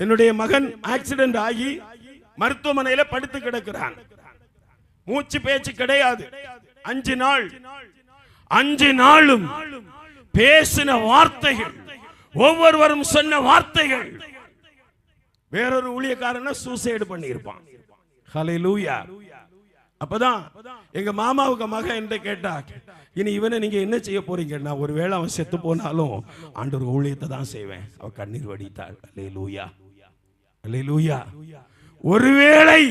என்னுடைய மகன் ஆக்சிடென்ட் ஆகி மருத்துவமனையில படுத்து கிடக்கிறான். மூச்சு பேச்சு கிடையாது. 5 நாள் 5 நாளும் பேசின வார்த்தைகள், ஒவ்வொருவரும் சொன்ன வார்த்தைகள். வேறொரு ஊழியக்காரனை சூசைடு பண்ணி இருப்பான். ஹல்லேலூயா. அப்பதான் எங்க மாமாவுக்கு மகன் என்ன கேட்டா, இனி இவனை நீங்க என்ன செய்ய போறீங்கன்னா, ஒருவேளை அவன் செத்து போனாலும் ஆண்டவர் ஊழியத்தை தான் செய்வேன். அவ கண்ணீர் வடித்தாள். அல்லேலூயா, அல்லேலூயா. ஒருவேளை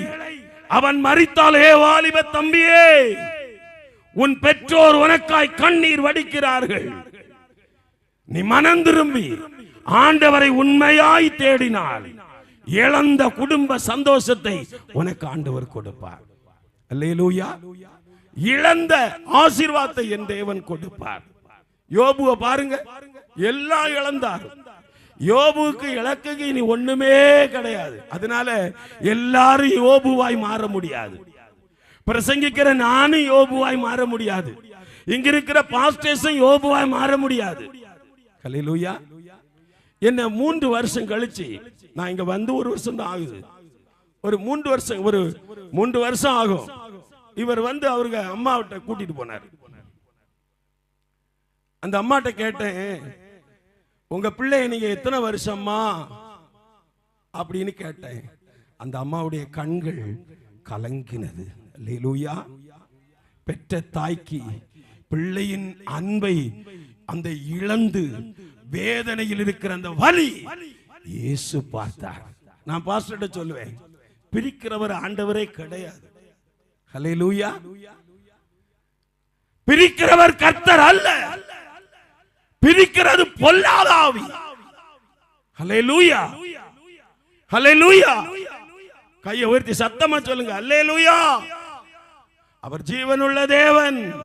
அவன் மரித்தாலே, வாலிப தம்பியே, உன் பெற்றோர் உனக்காய் கண்ணீர் வடிக்கிறார்கள். நீ மனம் திரும்பி ஆண்டவரை உண்மையாய் தேடினால் இழந்த குடும்ப சந்தோஷத்தை உனக்கு ஆண்டவர் கொடுப்பார். அல்லேலூயா. இழந்த ஆசீர்வாதத்தை என் தேவன் கொடுப்பார். யோபுவை பாருங்க, எல்லாம் இழந்தார். யோபுவுக்கு இலக்குக்கு இனி ஒண்ணுமே கிடையாது. அதனால எல்லாரும் யோபுவாய் மாற முடியாது. பிரசங்கிக்கிற நானும் யோபுவாய் மாற முடியாது. இங்க இருக்கிற பாஸ்டர்ஸும் யோபுவாய் மாற முடியாது. அல்லேலூயா. என்ன 3 வருஷம் கழிச்சு, நான் இங்க வந்து 1 வருஷம் தான் ஆகுது. ஒரு 3 வருஷம் ஆகும். இவர் வந்து அவருக்கு அம்மாவிட்ட கூட்டிட்டு போனார். அந்த அம்மாட்ட கேட்டேன், உங்க பிள்ளை நீங்க எத்தனை வருஷமா அப்படின்னு கேட்டேன். அந்த அம்மாவுடைய கண்கள் கலங்கினது. அல்லேலூயா. பெற்ற தாய்க்கு பிள்ளையின் அன்பை அந்த இழந்து வேதனையில் இருக்கிற அந்த வலி இயேசு பார்த்தார். நான் பாஸ்டர்ட்ட சொல்லுவேன், பிரிக்கிறவர் ஆண்டவரே கிடையாது. ஹல்லேலூயா. பிரிக்கிறவர் கர்த்தர் அல்ல, பிரிக்கிறது பொல்லாத ஆவி. ஹல்லேலூயா, ஹல்லேலூயா. கையை உயர்த்தி சத்தமா சொல்லுங்க, அல்லேலூயா. அவர் ஜீவனுள்ள தேவன்.